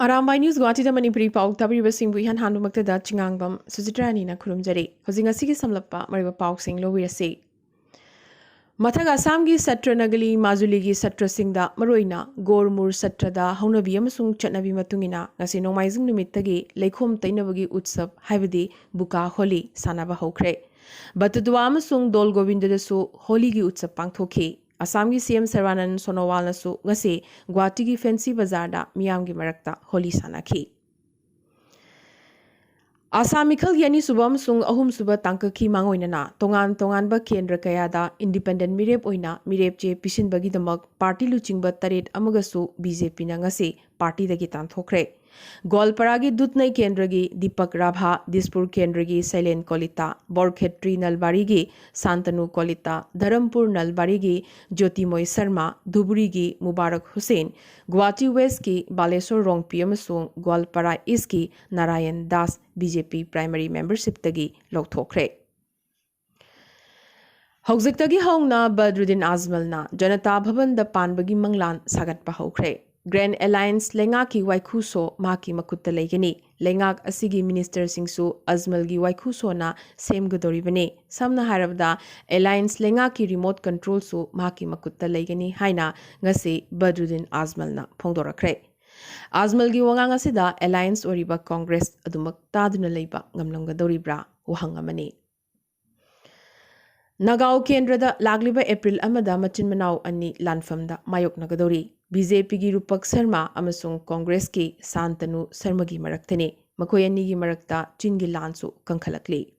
Arambai News Guwahati da Manipuri Pao tabiriba singbu ihan handumakta da chingangbam Sujitrani na kurumjari. Hojing asigi samlappa mariba Pao sing lowirasi. Mathag Assamgi Satra Nagali Majuligi Satra Singda Maroina Gormur Satra da Haunabi amasung Chatnabi matungina ngasi nomaizing numittagi Leikhom Tainabagi Utsap Haibadi Buka Holi Sanaba Hokre. Batudwa amasung Dol Govindadasu Holigi Utsap Pangthoki. Assamgi CM Sarvanan Sonowal nasu ngasi Guwahati gi Fancy Bazaar da miyamgi marakta holi sanaki. Asamikhal yani subam sung ahum suba tangkaki mangoinana tongan ba kendra kayada independent mirep oina mirep je pisin bagi damak party luchingba taret amagasu BJP na ngasi party dagi tanthokre. Golparagi Dutnai Kendragi Deepak Rabha Dispur Kendragi Sailen Kolita Borkhetri Nalbarigi Santanu Kolita Dharampur Nalbarigi Jyotimoy Sharma Dhubrigi Mubarak Hussain Guwahati West ki Balesor Rongpi amasung Golpara East ki Narayan Das BJP primary membership tagi lawthokre. Haujiktagi haungna Badruddin Azmal na Janata Bhavan da Panbagi Manglan sagatpa hokre. Grand Alliance Lengak ki Waikhuso maki makutta leigani Lengak asigi minister singsu Azmal gi Waikhuso na semgadoribane samna harabda Alliance Lengak ki remote control su maki makutta leigani haina ngasi Badruddin Azmal na phongdorakre. Azmal gi wangang asida Alliance oriba Congress adumak taduna leiba ngamlamgadoribra wahangamani. Nagao Kendrada Lagliba April Amada Machin Manau Ani Lanfamda Mayok Nagadori BJP gi Rupak Sharma amasung Congress ki Santanu Sharma gi maraktani makoyani gi marakta Chingi Lansu Kankhalakli.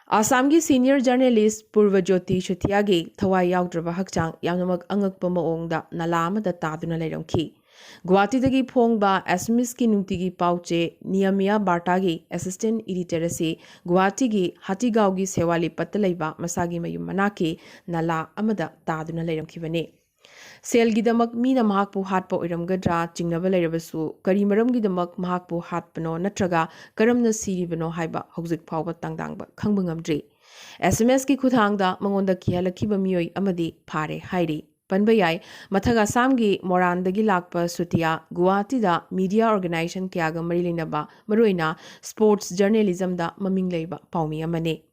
Assam gi senior journalist Purva Jyoti Shutia gi thawai yaudraba hakchang yamnamak angakpa maongda nalama da taduna leiramki. Guwahati dagi phongba SMS ki nungtigi pauche Niyamiya Bartagi assistant editor ase Guwahati gi Hatigao gi Sewali patalaiba masagi mayum manaki nala amada taduna leiramkibane. Selgidamak mina mahakpu hatpa oiramgadra chingnaba leirabasu karimaramgidamak mahakpu hatpano natraga karamna siribano haiba hojik phawba tangdangba khangba ngamdri. SMS ki khuthangda mangonda kihalakhiba miyoi amadi phare hairi. Panbayai Mathaga Samgi Morandagi Lakpa Sutia Guwahati da media organization kyaga marilinaba maruina sports journalism da maming leiba paumi amane.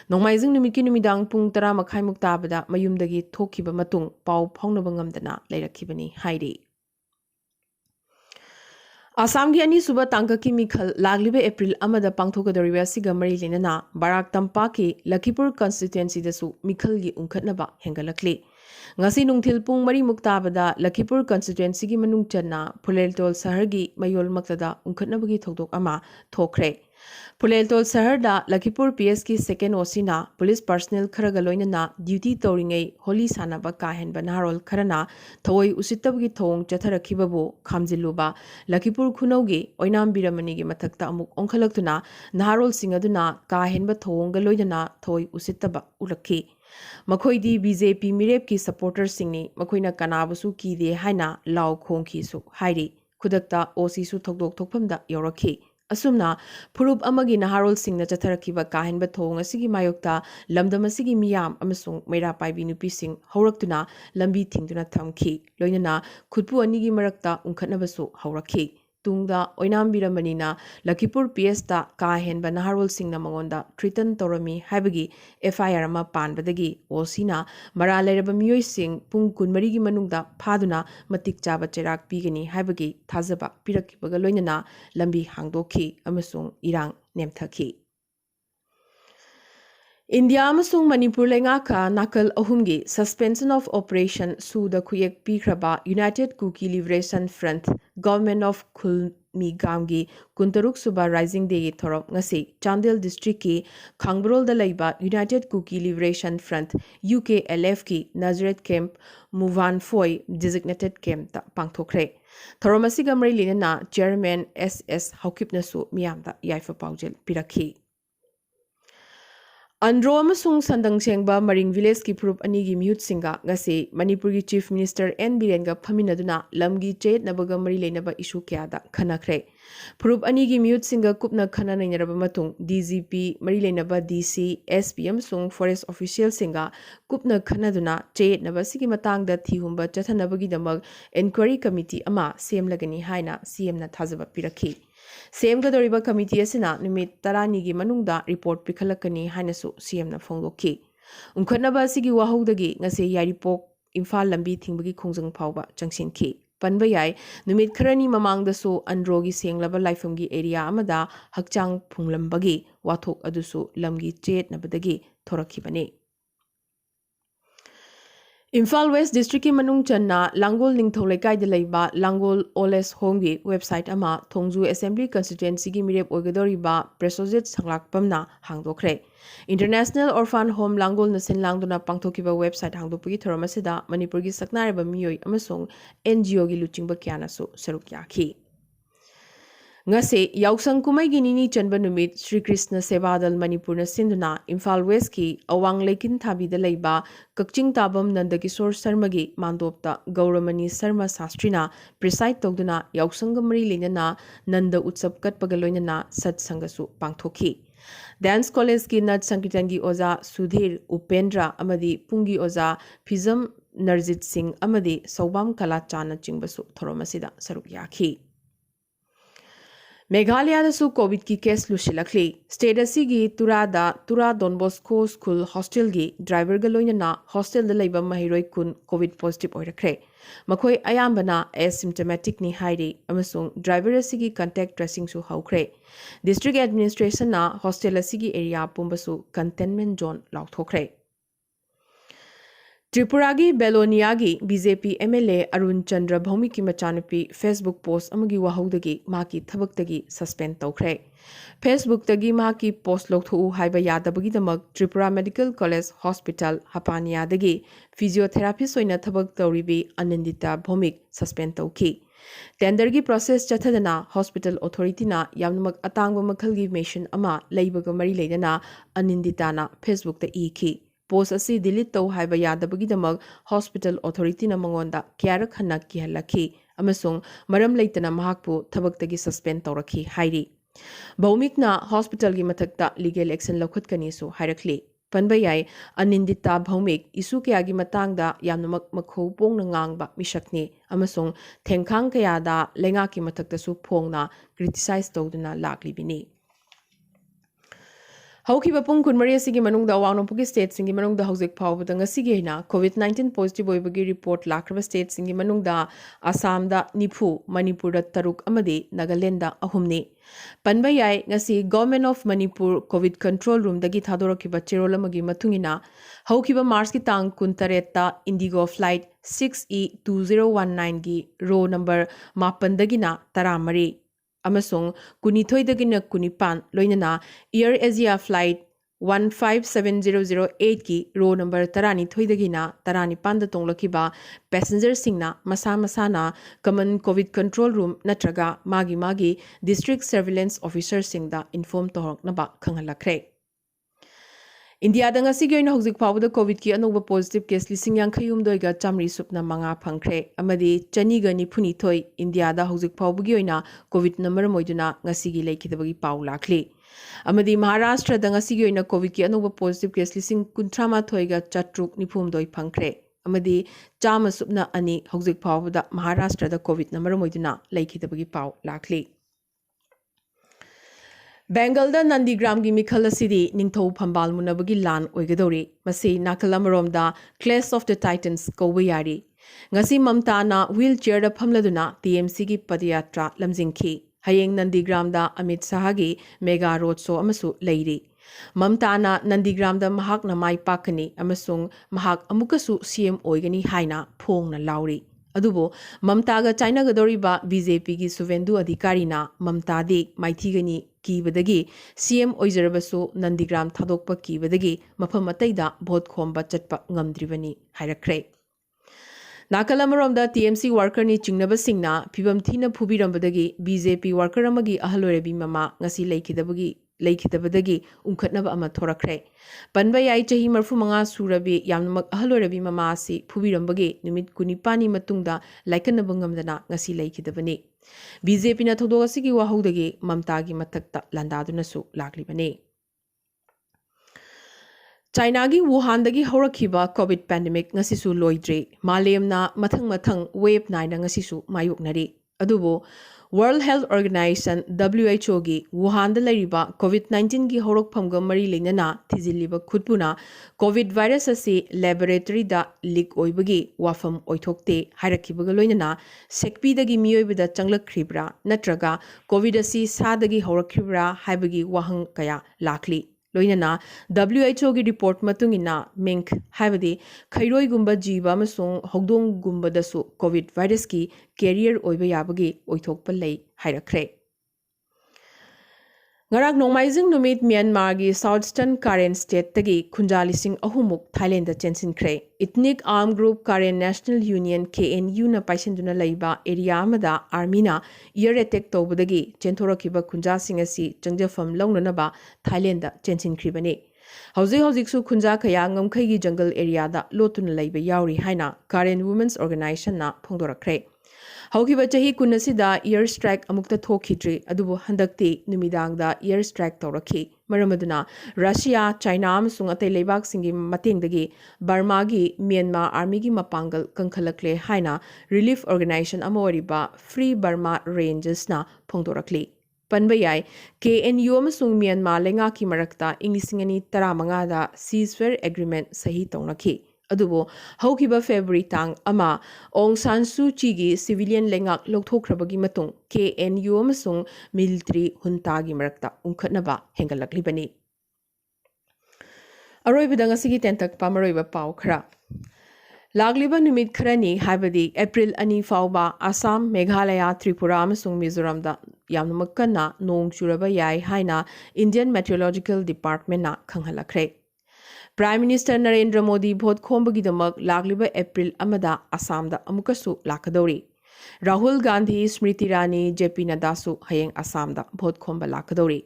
Nongmaizing numiki numidang pung tara makhai muktabada mayumdagi thokiba matung pau phaunaba ngamdana leirakibani hairi. Assam gi ani suba tangkaki mikhal laglibe April amada pangthokadoriba siga marilinana Barak Tampaki Lakhipur constituency dasu mikhal gi unkhatnaba hengalakli. Ngasi nungthil pung mari muktabada Lakhipur constituency gi manung channa Phuleltol sahar gi mayol maktada unkhatnabagi thokdok ama thokre. Phuleltol sahar da Lakhipur PS ki second osina police personnel kharaga loinana duty tawringei holi sanaba kahen banarol kharana thoi usittabagi thong chatharakhibabu khamjiluba Lakhipur khunaugi oinam biramani gi mathakta amuk onkhalактuna naharol singaduna kahenba thongga loinana thoi usittaba ulakhi. Makhoidi BJP mirep ki supporter singni makhoina kanabusu ki de haina law khongki su hairi khudakta OC su thokdok thokphamda yorakhi asumna phurup amagi naharol singna chatharakhiba kahenba thong asigi mayokta lamdam asigi miyam amasung meira paibi nupi sing horaktuna lambi thingduna thamki loinana khutpu anigi marakta unkhatnabasu horakhi tungda oinam biramanina Lakhipur PS ta kahenba naharol singna mangonda tritan torami haibagi FIR ama panbadagi osina mara leraba miyoi sing pung kunmari gi manungda phaduna matik chaba cherak pigani haibagi thajaba pirakibaga loinana lambi hangdokhi amasung irang nemthakhi. India amasung Manipur lengaka nakal ahumgi suspension of operation suda kuyek pikraba United Kuki Liberation Front Government of Khulmi Gamgi Kuntaruk Suba Rising Day Thorop ngasi Chandel District ki Khangbrol da laiba United Kuki Liberation Front UKLF ki Nazareth Camp Muvan Foy designated camp ta pangthokre. Thoromasi gamrai linana Chairman SS Haukipnasu miyamda yaifa paujel pirakhi. Andro amasung sandang sengba maring village ki prup ani gi mute singa ngasi Manipur gi chief minister N Biren ga phaminaduna lamgi chet nabaga mari leinaba issue kya da khanakre prup ani gi mute singa kupna khana nainaraba matung DGP mari leinaba DC SPM sung forest official singa kupna khanaduna chet naba sigi matang da thihumba chathanabagi damak inquiry committee ama semlagani haina CM na thajaba pirakhi सेम गदोरिबा committee असिना निमित तरानी की मनुंगदा report पिखलकनी हाइनसु CM ना फोंगलोखी उनखनबा सिगी वाहौदगी ngase यारिपोक Imphal लंबी थिंबगी खोंजंग फावबा चंगसिनखी पनबा याय निमित खरनी ममांगदसु अंड्रोगी सेंगलबा लाइफमगी area अमदा हकचांग फुंगलंबगी वाथोक अदुसु लमगी चेत नबदगी थोरखिबने Imphal waste district की मनुंग चन्ना लांगोल निंगथौ लेकाय द लेबा लांगोल ओलेस होंगी वेबसाइट अमा थोंजू असेंबली कंस्टिट्युएंसी की मिरेप ओगदोरिबा प्रेसोजेट संगलाकपमना हांगदोखरे इंटरनेशनल ऑर्फन होम लांगोल नसिन लांगदुना पांगथोकिबा वेबसाइट हांगदोपगी थोरमसिदा मणिपुर की सकनारेबा मियोय अमसोंग एनजीओ की लुचिंगबा क्यानासु सरुक याखी ngase yausang kumai gi nini chanba numit Sri Krishna Sevadal Manipur na sinduna Imphal West ki awang lekin thabi da leiba kakching tabam Nandakishore Sharma gi mandopta Gauramani Sharma Sastrina preside togduna yausang gamri lenana Nanda Utsap katpagaloinana satsangasu pangthoki Dance College ki Nat Sankirtan gi oza Sudhir Upendra amadi pungi oza Phizam Narjit Singh amadi Saubam Kalachana chingbasu thoromasida saruk yakhi Meghalaya COVID की case लुशिलखली state असिगी Tura Don Bosco school hostel की driver गलोइना hostel लेब महिरोय कुन COVID positive ओइरखरे मखोय अयाम्बना एसिम्टोमेटिक नि हाइरी अमसुंग ड्राइवर असिगी कांटेक्ट ट्रेसिंग सु हौखरे डिस्ट्रिक्ट एडमिनिस्ट्रेशन ना हॉस्टल असिगी एरिया पुंबसु कंटेनमेंट जोन लाउथोखरे त्रिपुरा की बेलोनिया की बीजेपी एमएलए अरुण चंद्र भौमी की मचानुपी फेसबुक पोस्ट अमगी वाहौदगी माकी थबक्तगी सस्पेंड तौखरे फेसबुक तगी माकी पोस्ट लौथौ हाइबा यादबगीदमक त्रिपुरा मेडिकल कॉलेज हॉस्पिटल हपानियादगी फिजियोथेरापिस्ट ओइना थबक तौरिबी आनंदिता भौमिक सस्पेंड तौखी टेंडर की प्रोसेस चथदना हॉस्पिटल अथॉरिटीना यामनमक अतांगब मखलगी मेशन अमा लेइबग मरी लेदना आनंदिताना फेसबुक त इखी पोस्ट असी डिलीट तौ हाइबा यादबगीदमक हॉस्पिटल अथॉरिटीना मंगोंदा क्यारक हन्ना किहलखी अमसुंग मरम लेतना महाकपु थबक्तगी सस्पेंड तौरखी हाइरी भौमिकना हॉस्पिटल की मथक्ता लीगल एक्शन लौखतकनीसु हाइरखली पनबयाय अनिंदिता भौमिक इशू कयागी मतंगदा यामनमक मखौ पोंगना ngang मिशकनी अमसुंग थेंखांग कयादा लेंगा की मथक्तसु फोंगना क्रिटिसाइज तौदना लाक्लिबिनी हौखिबा पुंग कुनमरी असिगी मनुंगदा वांगनोपुगी स्टेट सिंगी मनुंगदा हौजिक फावबदा ngasiगी हिना कोविड-19 पॉजिटिव ओइबगी रिपोर्ट लाख्रबा स्टेट सिंगी मनुंगदा आसामदा निफु मणिपुरदा तरुक अमदि नागालैंडदा अहुमनी पनबा याय ngasi government of Manipur COVID control room दगी थादोरखिबा चेरोल अमगी मथुंगिना हौखिबा मार्च की तांग 19 इंडिगो फ्लाइट 6E2019 गी रो नंबर 9 दगिना 13 अमसोंग कुनिथोइदगिना कुनिपान लोइनना एयर एशिया फ्लाइट 157008 की रो नंबर 13 15 तोंगलखिबा पैसेंजर सिंगना मसा मसाना कमन कोविड कंट्रोल रूम नत्रगा मागी मागी डिस्ट्रिक्ट सर्विलेंस ऑफिसर सिंगदा इन्फॉर्म तोरकनबा खंगलखरे इंडिया दंगसिगी ओइना हौजिक फावदा कोविड की अनोबा पॉजिटिव केस 58 चामरी सुपना मंगा फंखरे अमदी चनीगा निफुनिथोय इंडिया दा हौजिक फावबगी ओइना कोविड नंबर मोइदुना ngasiगी लेखिदबगी पाउ लाखली अमदी महाराष्ट्र दंगसिगी ओइना कोविड की अनोबा पॉजिटिव केस 19 चट्रुक निफुमदोय फंखरे अमदी चाम सुपना अनि हौजिक फावदा महाराष्ट्र दा कोविड नंबर मोइदुना लेखिदबगी पाउ लाखली बेंगल नंदीग्राम की मिखल निंथौ फंबाल मुनबगी लान ओइगदौरी मसी नाकल अमरोमदा क्लैश ऑफ द टाइटन्स कौबा यारी ngasi ममताना व्हील चेयर फमलदुना टीएमसी की पदयात्रा लमजिंखी हयेंग नंदीग्राम दा अमित शाह की मेगा रोड शो अमसु लेरी ममताना नंदीग्राम दा महाक नमाई पाकनी अमसुंग महाक अमुकसु सीएम ओइगनी हाइना फोंगना लाउरी अदुबो ममतागा चाइनागदोरिबा बीजेपी की सुवेंदु अधिकारीना ममतादी माइथीगनी कीबदगी सीएम ओइजरबसु नंदीग्राम थादोकपा कीबदगी मफम अतैदा भोट खोंबा चटपा ngamdribani हाइरखरे नाकल अमरोमदा टीएमसी वर्कर नि चिंगनबसिंगना फिबम थीना फुबिरंबदगी बीजेपी वर्कर अमगी अहलोरेबी ममा ngasi लेखिदबगी leikhitabadagi unkhatnaba ama thorakre panba yai chahi marfu manga surabi yamnamak ahalorabi mama asi phubirambagi numit kunipani matungda laikanaba ngamdana ngasi leikhitabani BJP na thodo asigi wahodagi mamta gi mathakta landadunasu laglibani China gi Wuhan dagi horakhiba COVID pandemic ngasisu loidre malemna mathang wave 9 ngasisu mayoknari adubo World Health Organization WHO gi Wuhan da lairiba COVID-19 gi horokphamga mari leinana thijiliba khutpuna COVID virus asi laboratory da leak oibagi wafam oithokte hairakhibaga loinana sekpi dagi miyoibida changlakhribra natraga COVID asi sa dagi horakhibra haibagi wahang kaya lakli loinana WHO gi report matungina mink haibadi khairoi gumba jiba amasung hogdong gumba dasu COVID virus ki carrier oiba yabagi oithokpa lei hairakre ngarak nongmaijing numit Myanmar gi Southeastern Karen State tagi khunjalising ahumuk Thailand da chensinkre Ethnic Armed Group Karen National Union KNU na paisinduna leiba area amada army na year attack tobudagi chenthorokiba khunjasing asi changjafam launanaba Thailand da chensinkribani hauzik su khunja khaya ngamkhai gi jungle area da lotun leiba yauri haina Karen Women's Organization na phongdorakre Haukiba chahi kunasida air strike amukta thokidri adubu handakti numidangda air strike tawrakhi maramaduna Russia China amasung atai leibak singi matengdagi Burma gi Myanmar army gi mapangal kangkhalakle haina relief organization amawariba Free Burma Rangers na phongdorakli panbayai KNU amasung Myanmar lenga ki marakta inglisingani 15 da ceasefire agreement sahi tawnakhi adubo haukiba February tang ama Aung San Suu Kyi gi civilian lengak lokthokhrabagi matung KNU amasung military junta gi marakta unkhatnaba hengalaklibani aroibada ngasigi tentak pamaroiba pau khara lagliba numit kharani haibadi April 2 fauba Assam Meghalaya Tripura amasung Mizoram da yamnamakkanna nong churaba yai haina Indian Meteorological Department na khanghalakre Prime Minister Narendra Modi vote khombagidamak lagliba April amada Assam da amukasu lakadori Rahul Gandhi Smriti Irani JP Nadda su hayeng Assam da vote khomba lakadori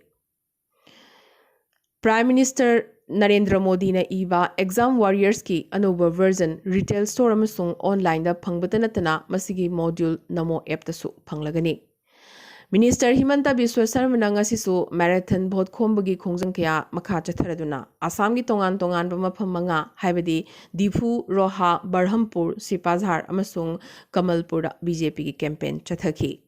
Prime Minister Narendra Modi na iba Exam Warriors ki anoba version retail store amasung online da phangbatanatana masigi module namo app da su phanglagani Minister Himanta Biswa Sarma ngasisu marathon vote khombagi khongjang kya makha chatharaduna Assam gi tongan bamapham manga haibadi Difu Roha Barhampur Sipazhar amasung Kamalpur BJP gi campaign chathaki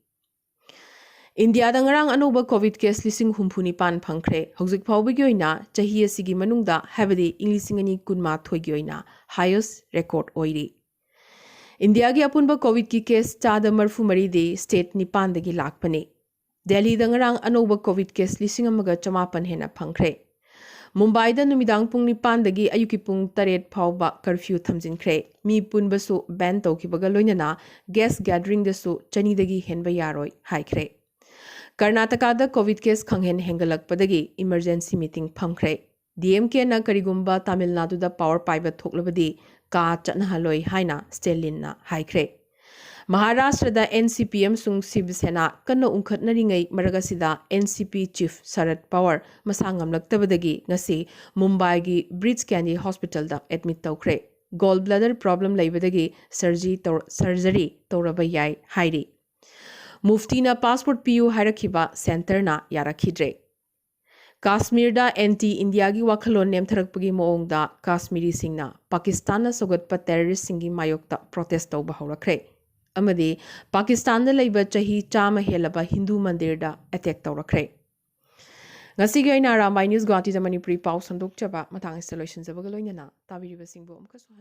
India da ngarang anoba COVID case lising humpuni pan phangkhre hojik phawbagi oina chahi asigi manungda haibadi inglisingani kunma thoigi oina highest record oiri India gi apunba COVID ki case chada marfu mari de state nipan dagi lakpane Delhi da ngarang anoba COVID case lising amaga chamapan hena phangkhre Mumbai da numidang pung nipan dagi ayuki pung 8 phawba curfew thamjinkhre mi punbasu ban tawkibaga loinana guest gathering da su chani dagi henba yaroi haikhre Karnataka da COVID case khanghen hengalakpadagi emergency meeting phamkhre DMK na karigumba Tamil Nadu da power paiba thoklabadi ka chatnahaloi haina Stalin na haikre Maharashtra da NCPM sung Sivsena kanna unkhatnaringai maragasida NCP chief Sharad Pawar masangam laktabadagi ngasi Mumbai gi Bridge Candy Hospital da admit tawkhre gallbladder problem laibadagi surgery tawraba yai hairi Mufti na passport PU hairakhiba center na yarakhidre Kashmir da anti-India gi wakhalon nemtharakpagi moongda Kashmiri singna Pakistan na sogatpa terrorist singi mayokta protest tawba haurakre amadi Pakistan da leiba chahi chama helaba Hindu mandir da attack tawrakre ngasi gi aina Arambai news Guwahati da Manipuri Pao sandokchaba matang installation zabaga loinana tabiriba singbo amkasu